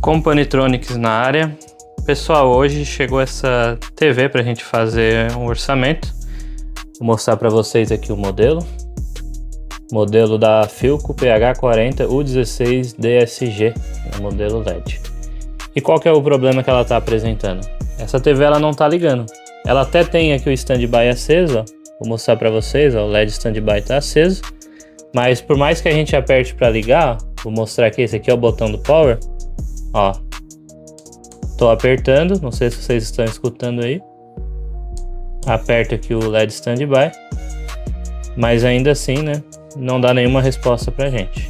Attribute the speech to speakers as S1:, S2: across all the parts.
S1: Companytronics na área. Pessoal, hoje chegou essa TV para a gente fazer um orçamento. Vou mostrar para vocês aqui o modelo. Modelo da Philco PH40 U16 DSG, é o modelo LED. E qual que é o problema que ela está apresentando? Essa TV ela não está ligando. Ela até tem aqui o standby aceso, ó. Vou mostrar para vocês, ó, o LED standby está aceso. Mas por mais que a gente aperte para ligar, ó, vou mostrar aqui, esse aqui é o botão do power. Ó, tô apertando, não sei se vocês estão escutando aí. Aperto aqui o LED standby, mas ainda assim, né, não dá nenhuma resposta pra gente.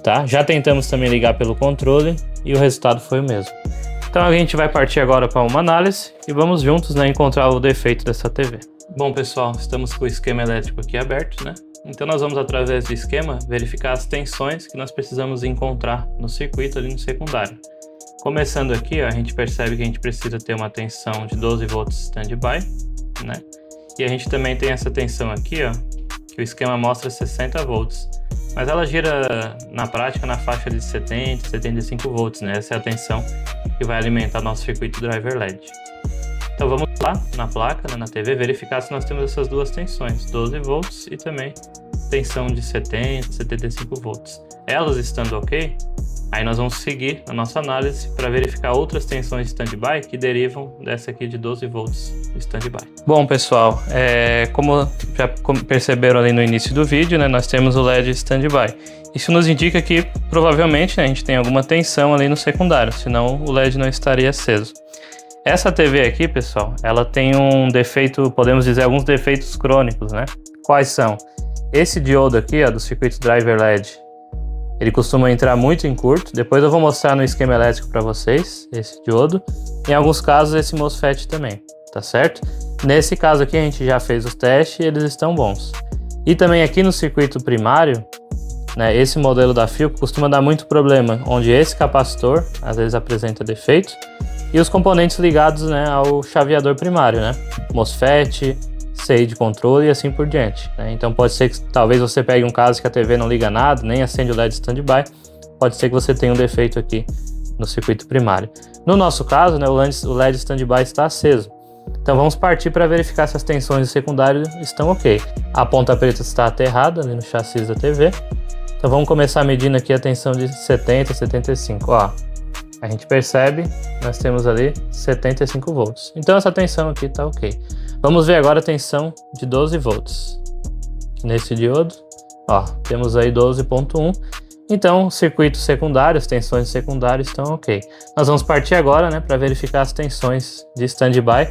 S1: Tá? Já tentamos também ligar pelo controle e o resultado foi o mesmo. Então a gente vai partir agora para uma análise e vamos juntos, né, encontrar o defeito dessa TV. Bom pessoal, estamos com o esquema elétrico aqui aberto, né? Então nós vamos, através do esquema, verificar as tensões que nós precisamos encontrar no circuito ali no secundário. Começando aqui, ó, a gente percebe que a gente precisa ter uma tensão de 12 volts standby, né? E a gente também tem essa tensão aqui, ó, que o esquema mostra 60 volts. Mas ela gira, na prática, na faixa de 70, 75 volts, né? Essa é a tensão que vai alimentar nosso circuito driver LED. Então vamos lá na placa, né, na TV, verificar se nós temos essas duas tensões, 12 volts e também tensão de 70, 75 volts. Elas estando ok, aí nós vamos seguir a nossa análise para verificar outras tensões de standby que derivam dessa aqui de 12 volts de standby. Bom pessoal, como já perceberam ali no início do vídeo, né, nós temos o LED standby. Isso nos indica que provavelmente, né, a gente tem alguma tensão ali no secundário, senão o LED não estaria aceso. Essa TV aqui, pessoal, ela tem um defeito, podemos dizer, alguns defeitos crônicos, né? Quais são? Esse diodo aqui, ó, do circuito driver LED, ele costuma entrar muito em curto. Depois eu vou mostrar no esquema elétrico para vocês, esse diodo. Em alguns casos, esse MOSFET também, tá certo? Nesse caso aqui, a gente já fez os testes e eles estão bons. E também aqui no circuito primário, né, esse modelo da Philco costuma dar muito problema, onde esse capacitor, às vezes, apresenta defeito. E os componentes ligados, né, ao chaveador primário, né? MOSFET, CI de controle e assim por diante, né? Então pode ser que talvez você pegue um caso que a TV não liga nada, nem acende o LED standby. Pode ser que você tenha um defeito aqui no circuito primário. No nosso caso, né, o LED standby está aceso. Então vamos partir para verificar se as tensões do secundário estão ok. A ponta preta está aterrada ali no chassi da TV. Então vamos começar medindo aqui a tensão de 70, 75, ó. A gente percebe, nós temos ali 75 volts. Então essa tensão aqui está ok. Vamos ver agora a tensão de 12 volts. Nesse diodo, ó, temos aí 12.1. Então, circuito secundário, as tensões secundárias estão ok. Nós vamos partir agora, né, para verificar as tensões de standby,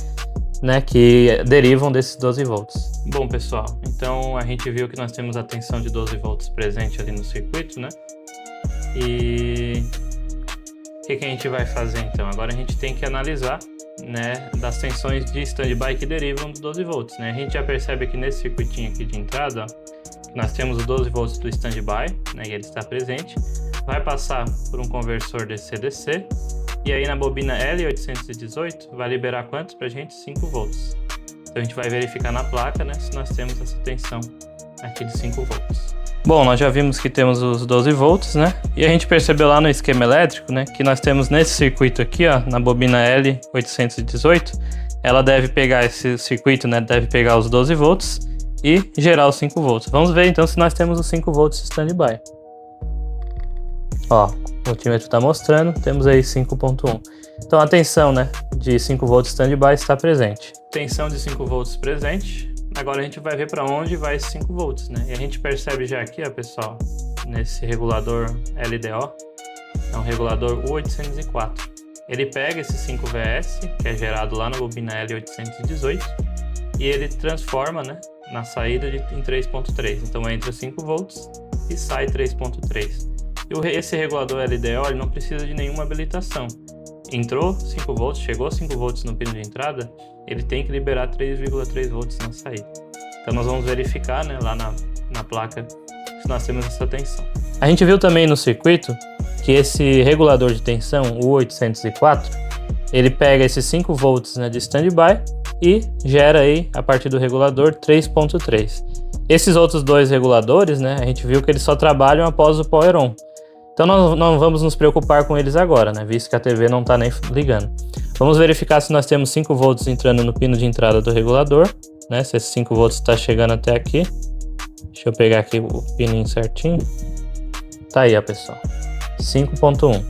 S1: né, que derivam desses 12 volts. Bom, pessoal, então a gente viu que nós temos a tensão de 12 volts presente ali no circuito, né? E o que a gente vai fazer então? Agora a gente tem que analisar, né, das tensões de standby que derivam dos 12 volts, né? A gente já percebe aqui nesse circuitinho aqui de entrada, ó, nós temos os 12 volts do standby, né, e ele está presente. Vai passar por um conversor DC-DC e aí na bobina L818 vai liberar quantos pra gente? 5 volts. Então a gente vai verificar na placa, né, se nós temos essa tensão aqui de 5 volts. Bom, nós já vimos que temos os 12 volts, né? E a gente percebeu lá no esquema elétrico, né, que nós temos nesse circuito aqui, ó, na bobina L818, ela deve pegar esse circuito, né, deve pegar os 12 volts e gerar os 5 volts. Vamos ver então se nós temos os 5 volts standby. Ó, o multímetro está mostrando, temos aí 5.1. Então a tensão, né, de 5 volts standby está presente. Tensão de 5 volts presente. Agora a gente vai ver para onde vai esses 5 volts, né? E a gente percebe já aqui, ó, pessoal, nesse regulador LDO, é um regulador U804. Ele pega esse 5 VS, que é gerado lá na bobina L818, e ele transforma, né, na saída em 3.3. Então entra 5 volts e sai 3.3. E esse regulador LDO ele não precisa de nenhuma habilitação. Entrou 5 volts, chegou 5 volts no pino de entrada, ele tem que liberar 3,3 volts na saída. Então nós vamos verificar, né, lá na placa se nós temos essa tensão. A gente viu também no circuito que esse regulador de tensão, o U804, ele pega esses 5 volts, né, de standby e gera aí, a partir do regulador, 3.3. Esses outros dois reguladores, né, a gente viu que eles só trabalham após o power on. Então nós não vamos nos preocupar com eles agora, né? Visto que a TV não está nem ligando. Vamos verificar se nós temos 5 volts entrando no pino de entrada do regulador, né? Se esses 5 volts está chegando até aqui. Deixa eu pegar aqui o pininho certinho. Tá aí, ó, pessoal. 5.1.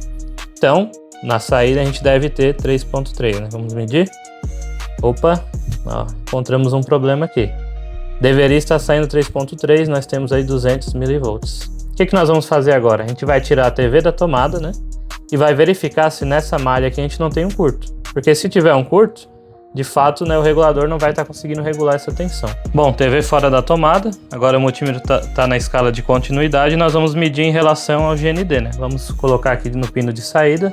S1: Então, na saída a gente deve ter 3.3, né? Vamos medir. Opa, ó, encontramos um problema aqui. Deveria estar saindo 3.3, nós temos aí 200 mV. O que nós vamos fazer agora? A gente vai tirar a TV da tomada, né? E vai verificar se nessa malha aqui a gente não tem um curto. Porque se tiver um curto, de fato, né, o regulador não vai estar conseguindo regular essa tensão. Bom, TV fora da tomada. Agora o multímetro tá na escala de continuidade e nós vamos medir em relação ao GND, né? Vamos colocar aqui no pino de saída.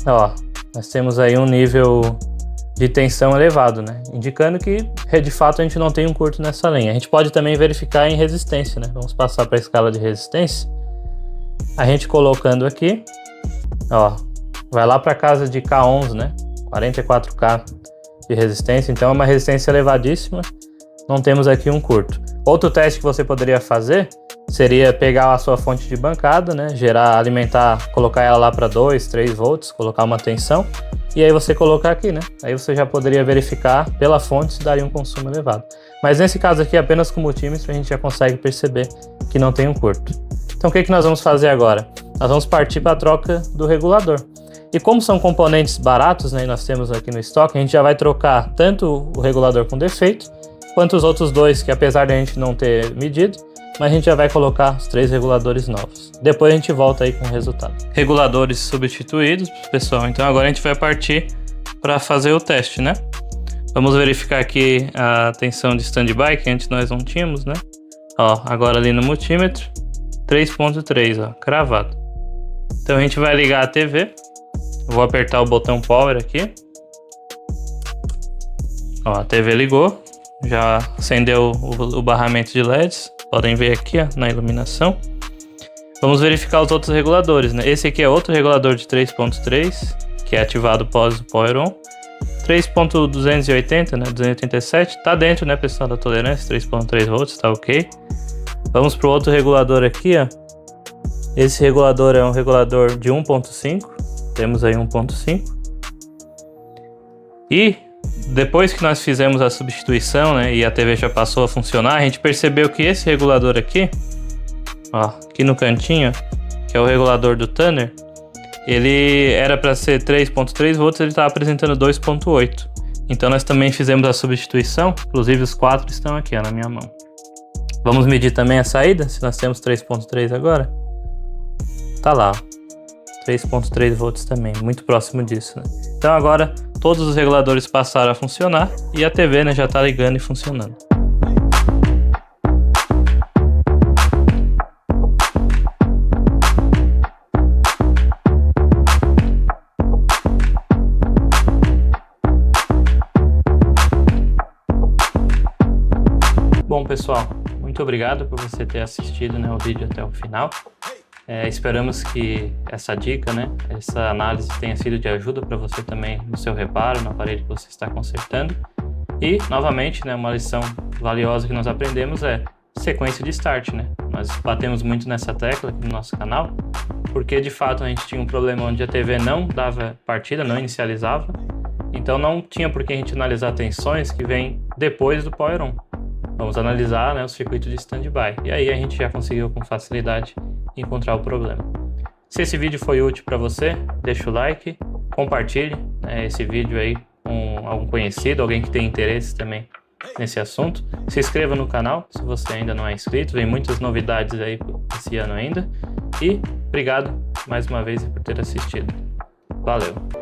S1: Ó, nós temos aí um nível de tensão elevado, né? Indicando que, de fato, a gente não tem um curto nessa linha. A gente pode também verificar em resistência, né? Vamos passar para a escala de resistência. A gente colocando aqui, ó, vai lá para casa de K11, né? 44K de resistência, então é uma resistência elevadíssima. Não temos aqui um curto. Outro teste que você poderia fazer seria pegar a sua fonte de bancada, né? Alimentar, colocar ela lá para 2, 3 volts, colocar uma tensão. E aí você colocar aqui, né? Aí você já poderia verificar pela fonte se daria um consumo elevado. Mas nesse caso aqui, apenas com o multímetro, a gente já consegue perceber que não tem um curto. Então o que nós vamos fazer agora? Nós vamos partir para a troca do regulador. E como são componentes baratos, né, e nós temos aqui no estoque, a gente já vai trocar tanto o regulador com defeito, quanto os outros dois, que apesar de a gente não ter medido, mas a gente já vai colocar os 3 reguladores novos. Depois a gente volta aí com o resultado. Reguladores substituídos, pessoal. Então agora a gente vai partir para fazer o teste, né? Vamos verificar aqui a tensão de standby, que antes nós não tínhamos, né? Ó, agora ali no multímetro, 3.3, ó, cravado. Então a gente vai ligar a TV. Vou apertar o botão Power aqui. Ó, a TV ligou. Já acendeu o barramento de LEDs. Podem ver aqui, ó, na iluminação. Vamos verificar os outros reguladores, né? Esse aqui é outro regulador de 3.3, que é ativado pós o Power On. 3.280, né? 287. Tá dentro, né, pessoal, da tolerância. 3.3 volts, tá ok. Vamos para o outro regulador aqui, ó. Esse regulador é um regulador de 1.5. Temos aí 1.5. E depois que nós fizemos a substituição, né, e a TV já passou a funcionar, a gente percebeu que esse regulador aqui, ó, aqui no cantinho, que é o regulador do Tanner, ele era para ser 3.3 volts, ele está apresentando 2.8. Então nós também fizemos a substituição, inclusive os 4 estão aqui, ó, na minha mão. Vamos medir também a saída, se nós temos 3.3 agora. Tá lá, 3.3 volts também, muito próximo disso, né? Então agora todos os reguladores passaram a funcionar e a TV, né, já está ligando e funcionando. Bom, pessoal, muito obrigado por você ter assistido, né, o vídeo até o final. Esperamos que essa dica, né, essa análise tenha sido de ajuda para você também no seu reparo, no aparelho que você está consertando. E, novamente, né, uma lição valiosa que nós aprendemos é sequência de start, né? Nós batemos muito nessa tecla aqui no nosso canal, porque de fato a gente tinha um problema onde a TV não dava partida, não inicializava, então não tinha por que a gente analisar tensões que vêm depois do Power On. Vamos analisar, né, o circuito de standby, e aí a gente já conseguiu com facilidade encontrar o problema. Se esse vídeo foi útil para você, deixa o like, compartilhe, né, esse vídeo aí com algum conhecido, alguém que tem interesse também nesse assunto. Se inscreva no canal se você ainda não é inscrito, vem muitas novidades aí esse ano ainda. E obrigado mais uma vez por ter assistido. Valeu!